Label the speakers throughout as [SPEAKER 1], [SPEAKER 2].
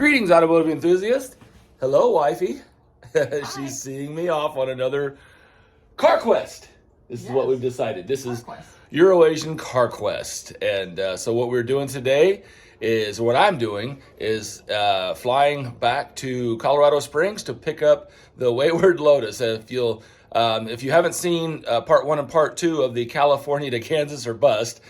[SPEAKER 1] Greetings, automotive enthusiast. Hello, wifey. She's seeing me off on another car quest. This is what we've decided. This is Eurasian Car Quest. And so what we're doing today is, what I'm doing is flying back to Colorado Springs to pick up the wayward Lotus. If you haven't seen part 1 and part 2 of the California to Kansas or Bust,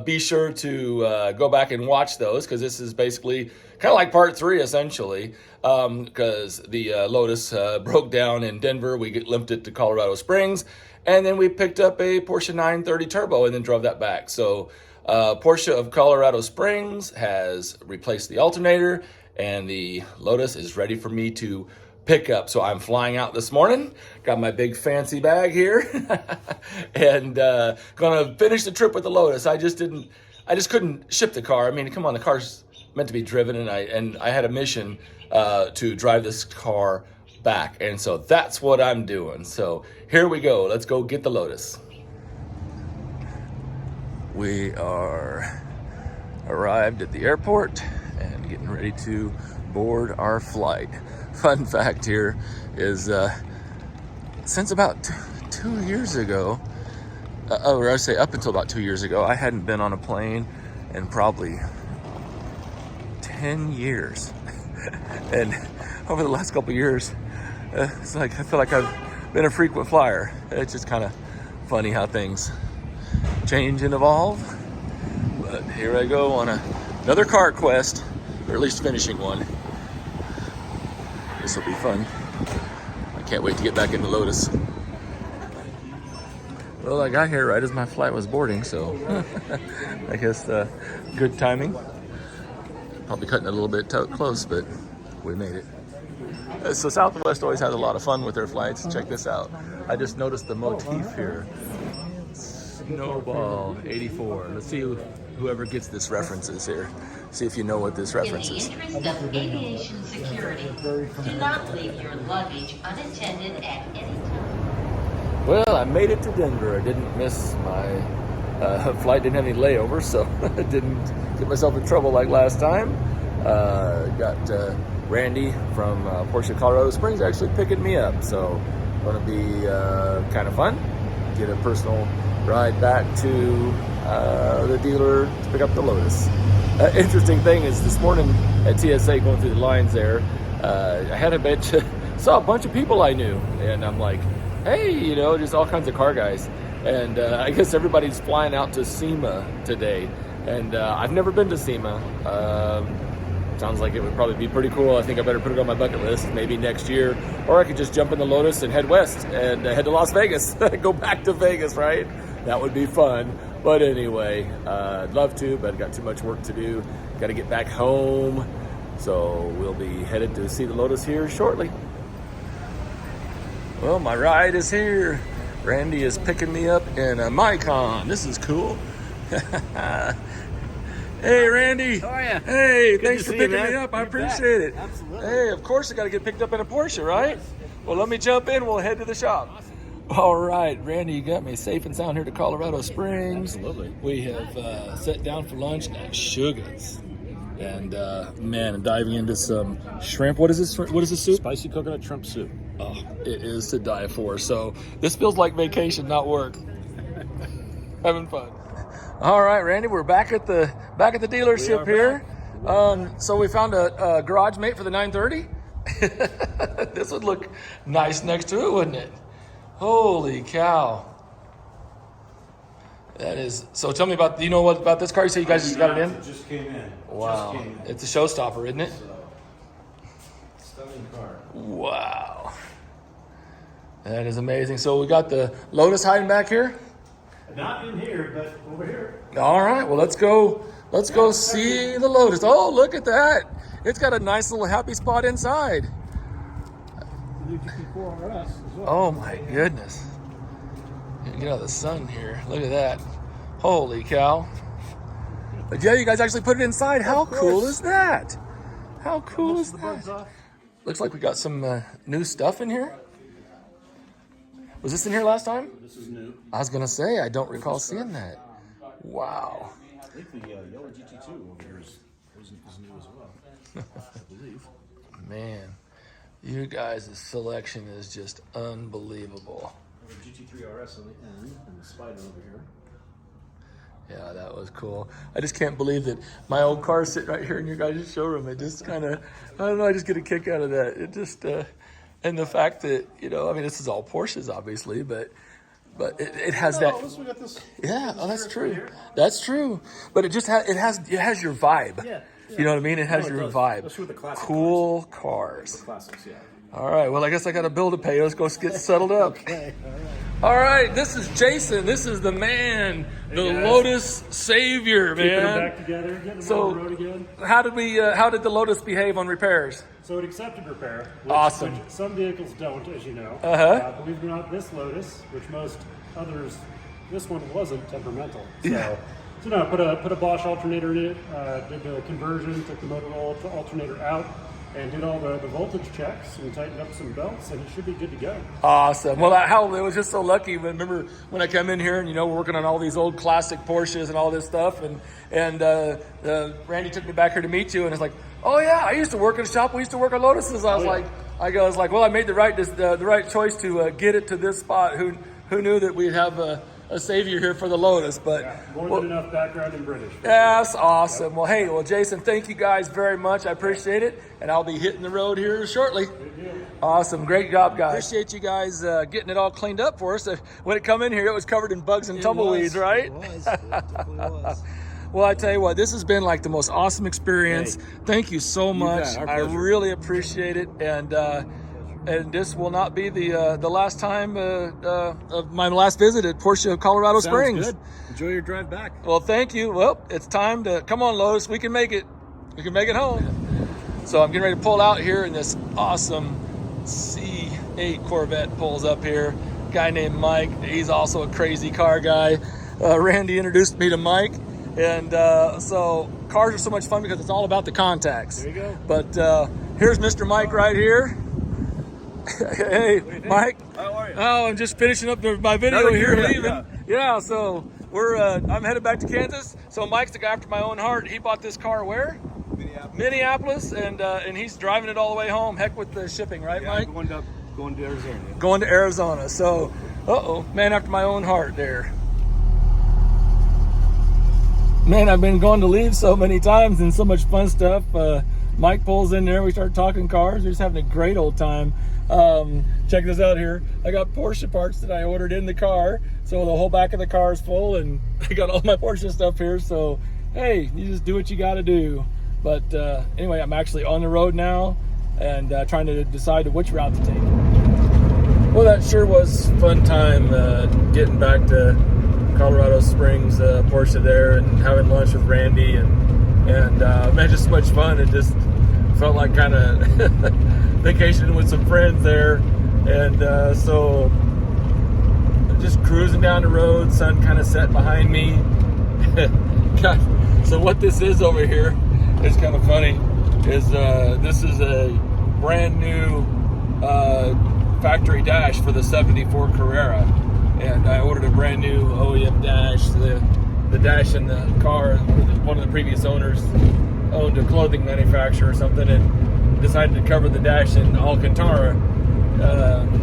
[SPEAKER 1] be sure to go back and watch those, because this is basically kind of like part 3 essentially, because the Lotus broke down in Denver. We limped it to Colorado Springs, and then we picked up a Porsche 930 Turbo and then drove that back. So Porsche of Colorado Springs has replaced the alternator, and the Lotus is ready for me to pick up. So I'm flying out this morning, got my big fancy bag here, and gonna finish the trip with the Lotus. I just couldn't ship the car. I mean, come on, the car's meant to be driven, and I had a mission to drive this car back, and so that's what I'm doing. So here we go. Let's go get the Lotus. We are arrived at the airport and getting ready to board our flight. Fun fact here is since about 2 years ago, or I say up until about 2 years ago, I hadn't been on a plane in probably 10 years. And over the last couple of years, it's like I feel like I've been a frequent flyer. It's just kind of funny how things change and evolve. But here I go on another car quest, or at least finishing one. This will be fun. I can't wait to get back in the Lotus. Well, I got here right as my flight was boarding, so I guess good timing. Probably cutting it a little bit close, but we made it. So Southwest always has a lot of fun with their flights. Check this out. I just noticed the motif here. Snowball 84. Let's see whoever gets this references here. See if you know what this reference is.
[SPEAKER 2] In the interest of aviation security, do not leave your luggage unattended at any time.
[SPEAKER 1] Well, I made it to Denver. I didn't miss my flight, didn't have any layovers, so I didn't get myself in trouble like last time. Got Randy from Porsche Colorado Springs actually picking me up, so going to be kind of fun. Get a personal ride back to the dealer to pick up the Lotus. Interesting thing is, this morning at TSA, going through the lines there, I had saw a bunch of people I knew, and I'm like, hey, just all kinds of car guys. And I guess everybody's flying out to SEMA today, and I've never been to SEMA. Sounds like it would probably be pretty cool. I think I better put it on my bucket list, maybe next year, or I could just jump in the Lotus and head west and head to Las Vegas. Go back to Vegas, right? That would be fun. But anyway, I'd love to, but I've got too much work to do. Got to get back home. So we'll be headed to see the Lotus here shortly. Well, my ride is here. Randy is picking me up in a Micon. This is cool. Hey, Randy.
[SPEAKER 3] How are you?
[SPEAKER 1] Hey,
[SPEAKER 3] Good
[SPEAKER 1] thanks
[SPEAKER 3] to
[SPEAKER 1] for
[SPEAKER 3] see you,
[SPEAKER 1] picking
[SPEAKER 3] man.
[SPEAKER 1] me up. I
[SPEAKER 3] You
[SPEAKER 1] appreciate it.
[SPEAKER 3] Absolutely.
[SPEAKER 1] Hey, of course I got to get picked up in a Porsche, right? Well, let me jump in. We'll head to the shop.
[SPEAKER 3] Awesome.
[SPEAKER 1] All right, Randy, you got me safe and sound here to Colorado Springs.
[SPEAKER 3] Absolutely.
[SPEAKER 1] We have sat down for lunch at Sugar's. And man, I'm diving into some shrimp. What is this? What is this soup?
[SPEAKER 3] Spicy coconut shrimp soup.
[SPEAKER 1] Oh, it is to die for. So this feels like vacation, not work. Having fun. All right, Randy, we're back at the dealership here. So we found a garage mate for the 930. This would look nice next to it, wouldn't it? Holy cow! That is. So tell me about. Do you know what about this car? You say you guys just got it in?
[SPEAKER 4] It just came in.
[SPEAKER 1] Wow,
[SPEAKER 4] Just came in.
[SPEAKER 1] it's a showstopper, isn't it?
[SPEAKER 4] Stunning car.
[SPEAKER 1] Wow, that is amazing. So we got the Lotus hiding back here.
[SPEAKER 4] Not in here, but over here.
[SPEAKER 1] All right, well, let's go see the Lotus. Oh, look at that. It's got a nice little happy spot inside. Oh my goodness. Get out of the sun here. Look at that. Holy cow. But yeah, you guys actually put it inside. How cool is that? How cool is that? Looks like we got some new stuff in here. Was this in here last time?
[SPEAKER 4] This is new.
[SPEAKER 1] I was going to say, I don't recall seeing that. Wow.
[SPEAKER 4] I think the yellow GT2 over here is is new as well, I believe.
[SPEAKER 1] Man, you guys' selection is just unbelievable.
[SPEAKER 4] We have a GT3 RS on the end and the Spider over here.
[SPEAKER 1] Yeah, that was cool. I just can't believe that my old car's sitting right here in your guys' showroom. It just kind of, I don't know, I just get a kick out of that. It just, and the fact that, you know, I mean, this is all Porsches, obviously, but it has that.
[SPEAKER 4] We got this.
[SPEAKER 1] Yeah, oh, that's true. That's true. But it just has, it has your vibe.
[SPEAKER 4] Yeah.
[SPEAKER 1] You know what I mean? It has
[SPEAKER 4] No, it
[SPEAKER 1] your
[SPEAKER 4] does.
[SPEAKER 1] vibe.
[SPEAKER 4] Especially with the classic
[SPEAKER 1] Cool cars.
[SPEAKER 4] Classics, yeah.
[SPEAKER 1] All right, well, I guess I got a bill to pay. Let's go get settled up.
[SPEAKER 4] Okay, all right.
[SPEAKER 1] All right, this is Jason. This is the man, the
[SPEAKER 4] guys.
[SPEAKER 1] Lotus savior,
[SPEAKER 4] Keeping them
[SPEAKER 1] man.
[SPEAKER 4] back together, getting them
[SPEAKER 1] So-
[SPEAKER 4] on the road again.
[SPEAKER 1] How did the Lotus behave on repairs?
[SPEAKER 4] So it accepted repair. Which,
[SPEAKER 1] Awesome.
[SPEAKER 4] Which some vehicles don't, as you know.
[SPEAKER 1] Uh-huh.
[SPEAKER 4] Believe it or not, this Lotus, which most others, this one wasn't temperamental. So,
[SPEAKER 1] Yeah.
[SPEAKER 4] so no, put a Bosch alternator in it, did the conversion, took the Motorola alternator out, and did all the voltage checks and tightened up some belts, and it should be good to go.
[SPEAKER 1] Awesome. Well, it was just so lucky. Remember when I come in here and, you know, we're working on all these old classic Porsches and all this stuff, and Randy took me back here to meet you, and it's like, oh yeah, I used to work in a shop. We used to work on Lotuses. I was like, well, I made the right choice to get it to this spot. Who knew that we'd have a savior here for the Lotus? But
[SPEAKER 4] Yeah, more than enough background in British.
[SPEAKER 1] that's awesome. Well, hey, Jason, thank you guys very much. I appreciate it, and I'll be hitting the road here shortly. Awesome, great job, guys. Appreciate you guys getting it all cleaned up for us. When it come in here, it was covered in bugs and tumbleweeds, right?
[SPEAKER 3] It was. It definitely was.
[SPEAKER 1] Well, I tell you what, this has been like the most awesome experience.
[SPEAKER 4] Hey.
[SPEAKER 1] Thank you so much.
[SPEAKER 4] bet, our
[SPEAKER 1] I
[SPEAKER 4] pleasure.
[SPEAKER 1] really appreciate it, and this will not be the last time of my last visit at Porsche Colorado Springs.
[SPEAKER 4] Sounds good. Enjoy your drive back.
[SPEAKER 1] Well, thank you. Well, it's time to come on, Lotus. We can make it. We can make it home. So I'm getting ready to pull out here, and this awesome C8 Corvette pulls up here. Guy named Mike. He's also a crazy car guy. Randy introduced me to Mike, and so cars are so much fun because it's all about the contacts.
[SPEAKER 4] There you go.
[SPEAKER 1] But here's Mr. Mike right here. Hey, Mike.
[SPEAKER 5] How are you?
[SPEAKER 1] Oh, I'm just finishing up my video
[SPEAKER 5] Another
[SPEAKER 1] here,
[SPEAKER 5] year,
[SPEAKER 1] leaving. Yeah, so I'm headed back to Kansas. So Mike's the guy after my own heart. He bought this car where? Minneapolis, and he's driving it all the way home. Heck with the shipping, right,
[SPEAKER 5] Yeah,
[SPEAKER 1] Mike?
[SPEAKER 5] going to Arizona.
[SPEAKER 1] Going to Arizona. So, man after my own heart there. Man, I've been going to leave so many times and so much fun stuff. Mike pulls in there. We start talking cars. We're just having a great old time. Check this out here. I got Porsche parts that I ordered in the car. So the whole back of the car is full, and I got all my Porsche stuff here. So, hey, you just do what you got to do. But anyway, I'm actually on the road now and trying to decide which route to take. Well, that sure was fun time getting back to Colorado Springs, Porsche there, and having lunch with Randy, and man, just so much fun. It just felt like kind of vacationing with some friends there, and so just cruising down the road, sun kind of set behind me. God, so what this is over here is kind of funny. Is this is a brand new factory dash for the '74 Carrera, and I ordered a brand new OEM dash. The dash in the car, one of the previous owners owned a clothing manufacturer or something, and decided to cover the dash in Alcantara,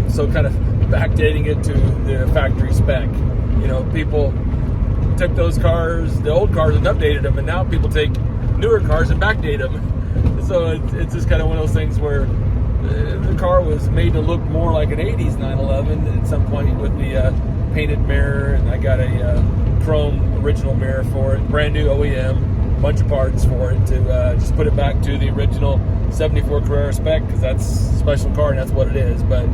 [SPEAKER 1] so kind of backdating it to the factory spec. You know, people took those cars, the old cars, and updated them, and now people take newer cars and backdate them. So it's just kind of one of those things where the car was made to look more like an 80s 911 at some point with the painted mirror, and I got a chrome original mirror for it, brand new OEM, bunch of parts for it to just put it back to the original 74 Carrera spec, because that's a special car and that's what it is. But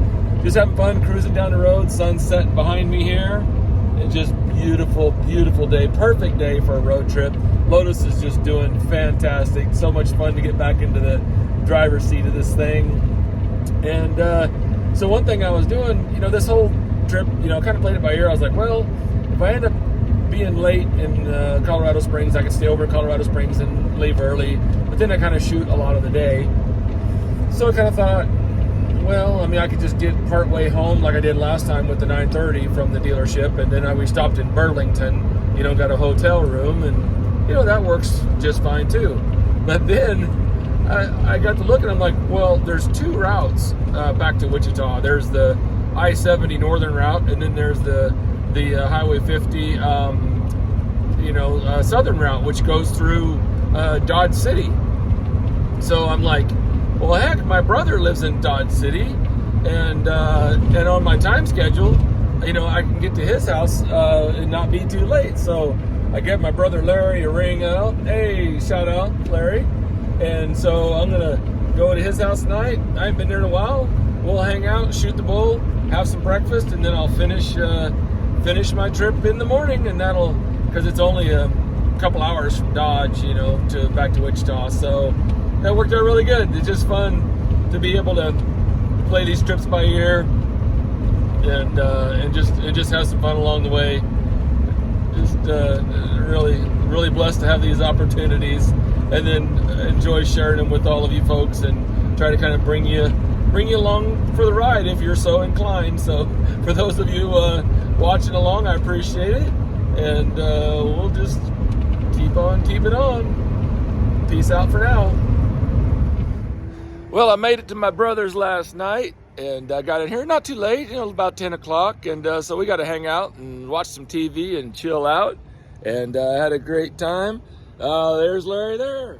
[SPEAKER 1] just having fun cruising down the road, sunset behind me here. It's just beautiful, beautiful day, perfect day for a road trip. Lotus is just doing fantastic. So much fun to get back into the driver's seat of this thing. And so one thing I was doing, you know, this whole trip, you know, kind of played it by ear. I was like, well, if I end up being late in Colorado Springs, I could stay over in Colorado Springs and leave early. But then I kind of shoot a lot of the day. So I kind of thought, well, I mean, I could just get part way home like I did last time with the 930 from the dealership. And then we stopped in Burlington, you know, got a hotel room, and, you know, that works just fine too. But then I got to look and I'm like, well, there's two routes back to Wichita. There's the I-70 northern route, and then there's the Highway 50 southern route, which goes through Dodge City. So I'm like, well, heck, my brother lives in Dodge City, and on my time schedule, I can get to his house and not be too late. So I gave my brother Larry a ring out. Hey, shout out, Larry. And so I'm gonna go to his house tonight. I ain't been there in a while. We'll hang out, shoot the bull, have some breakfast, and then I'll finish my trip in the morning. And because it's only a couple hours from Dodge, to back to Wichita. So that worked out really good. It's just fun to be able to play these trips by ear and just have some fun along the way. Just really blessed to have these opportunities, and then enjoy sharing them with all of you folks and try to kind of bring you along for the ride if you're so inclined. So for those of you watching along, I appreciate it, and we'll just keep on keeping on. Peace out for now. Well, I made it to my brother's last night, and I got in here not too late, about 10 o'clock, and so we got to hang out and watch some TV and chill out, and had a great time. There's Larry there.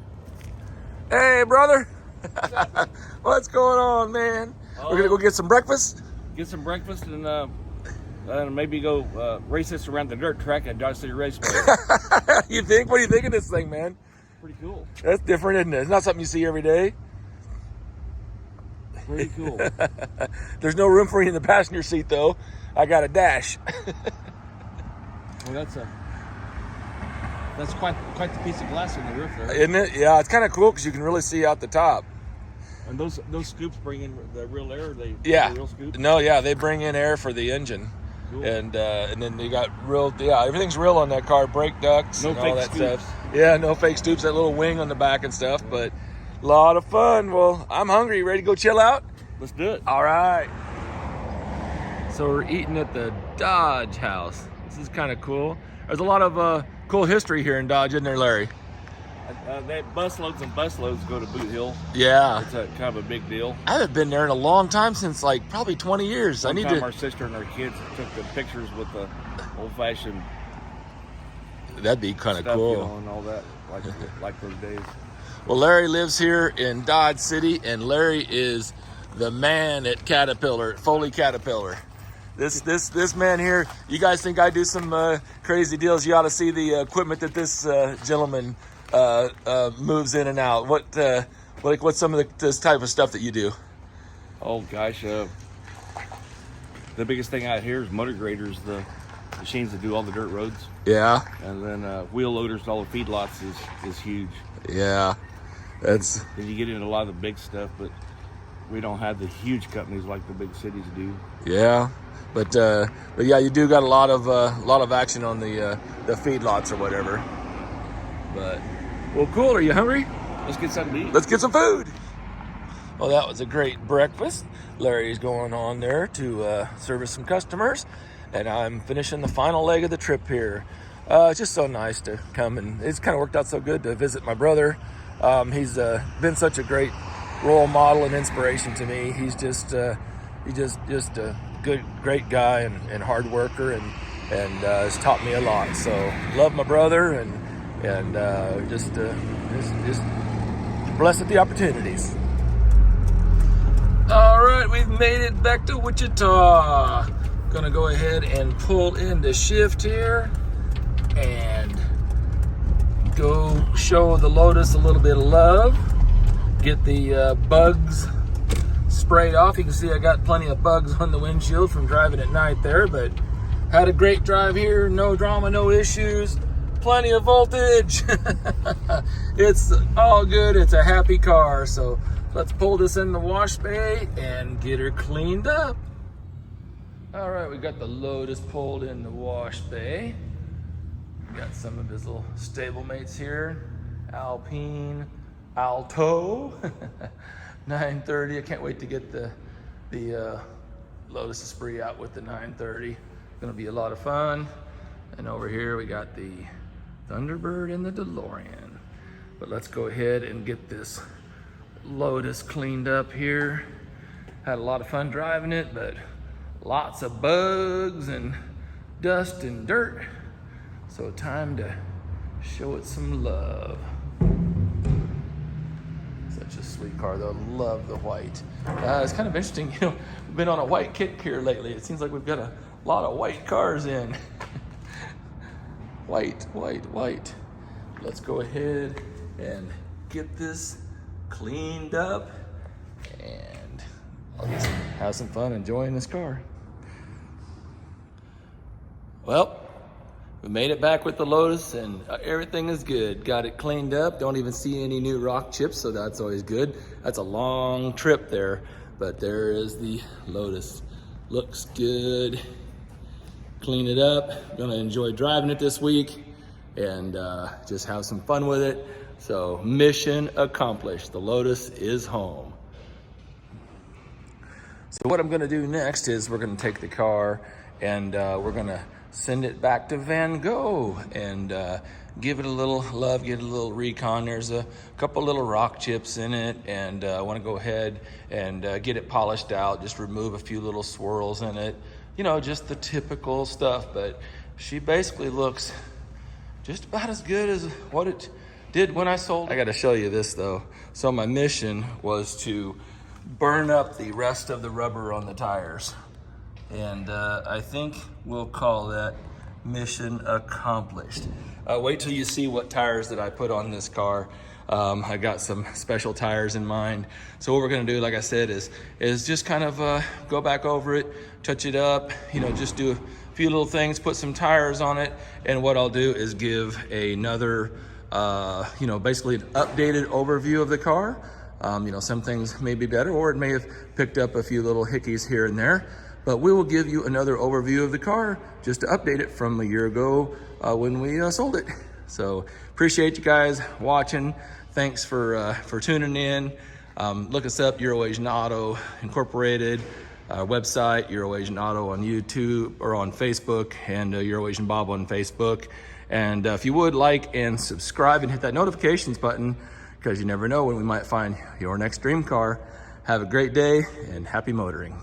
[SPEAKER 1] Hey, brother. What's going on, man? We're going to go get some breakfast?
[SPEAKER 5] Get some breakfast and maybe go race this around the dirt track at Dodge City Raceway.
[SPEAKER 1] You think? What do you think of this thing, man?
[SPEAKER 5] Pretty cool.
[SPEAKER 1] That's different, isn't it? It's not something you see every day.
[SPEAKER 5] Pretty cool.
[SPEAKER 1] There's no room for you in the passenger seat, though. I got a dash.
[SPEAKER 5] Well, that's quite the piece of glass in the roof there,
[SPEAKER 1] isn't it? Yeah, it's kind of cool because you can really see out the top.
[SPEAKER 5] And those scoops bring in the real air. The real scoops.
[SPEAKER 1] No, yeah, they bring in air for the engine. Cool. And then you got everything's real on that car. Brake ducts, and all that stuff. Yeah, no fake scoops. That little wing on the back and stuff, but. A lot of fun. Well, I'm hungry. You ready to go chill out?
[SPEAKER 5] Let's do it.
[SPEAKER 1] All right. So we're eating at the Dodge house. This is kind of cool. There's a lot of cool history here in Dodge, isn't there, Larry?
[SPEAKER 5] They busloads and busloads go to Boot Hill.
[SPEAKER 1] Yeah.
[SPEAKER 5] It's kind of a big deal.
[SPEAKER 1] I haven't been there in a long time, since like probably 20 years.
[SPEAKER 5] One time our sister and our kids took the pictures with the old-fashioned.
[SPEAKER 1] That'd be kind of cool.
[SPEAKER 5] And all that, like those days.
[SPEAKER 1] Well, Larry lives here in Dodge City, and Larry is the man at Caterpillar, Foley Caterpillar. This man here, you guys think I do some crazy deals? You ought to see the equipment that this gentleman moves in and out. What's some of this type of stuff that you do?
[SPEAKER 5] Oh gosh, the biggest thing out here is motor graders, the machines that do all the dirt roads.
[SPEAKER 1] Yeah.
[SPEAKER 5] And then wheel loaders, all the feedlots is huge.
[SPEAKER 1] Yeah.
[SPEAKER 5] And you get into a lot of the big stuff, but we don't have the huge companies like the big cities do.
[SPEAKER 1] Yeah, but yeah, you do got a lot of action on the feedlots or whatever. But well, cool. Are you hungry?
[SPEAKER 5] Let's get something to eat.
[SPEAKER 1] Let's get some food. Well, that was a great breakfast. Larry's going on there to service some customers, and I'm finishing the final leg of the trip here. It's just so nice to come, and it's kind of worked out so good to visit my brother. He's been such a great role model and inspiration to me. He's just a great guy and hard worker, and has taught me a lot. So love my brother, and just blessed with the opportunities. All right, we've made it back to Wichita. Gonna go ahead and pull into shift here and go show the Lotus a little bit of love. Get the bugs sprayed off. You can see I got plenty of bugs on the windshield from driving at night there, but had a great drive here. No drama, no issues, plenty of voltage. It's all good. It's a happy car. So let's pull this in the wash bay and get her cleaned up. All right, we got the Lotus pulled in the wash bay. Got some of his little stablemates here. Alpine, Alto, 930. I can't wait to get the Lotus Esprit out with the 930. Gonna be a lot of fun. And over here we got the Thunderbird and the DeLorean. But let's go ahead and get this Lotus cleaned up here. Had a lot of fun driving it, but lots of bugs and dust and dirt. So time to show it some love. Such a sweet car though, love the white. It's kind of interesting, you know, we've been on a white kick here lately. It seems like we've got a lot of white cars in. White, white, white. Let's go ahead and get this cleaned up and I'll just have some fun enjoying this car. Well, we made it back with the Lotus and everything is good. Got it cleaned up. Don't even see any new rock chips, so that's always good. That's a long trip there, but there is the Lotus. Looks good. Clean it up. Gonna enjoy driving it this week and just have some fun with it. So mission accomplished. The Lotus is home. So what I'm gonna do next is we're gonna take the car and we're gonna send it back to Van Gogh and give it a little love, get a little recon. There's a couple little rock chips in it, and I want to go ahead and get it polished out, just remove a few little swirls in it, you know, just the typical stuff. But she basically looks just about as good as what it did when I sold it. I got to show you this though. So my mission was to burn up the rest of the rubber on the tires. And I think we'll call that mission accomplished. Wait till you see what tires that I put on this car. I got some special tires in mind. So what we're gonna do, like I said, is just kind of go back over it, touch it up, you know, just do a few little things, put some tires on it. And what I'll do is give another, you know, basically an updated overview of the car. You know, some things may be better, or it may have picked up a few little hickeys here and there. But we will give you another overview of the car just to update it from a year ago when we sold it. So appreciate you guys watching. Thanks for tuning in. Look us up, Eurasian Auto Incorporated, our website, Eurasian Auto on YouTube or on Facebook, and Eurasian Bob on Facebook. And if you would like and subscribe and hit that notifications button, because you never know when we might find your next dream car. Have a great day and happy motoring.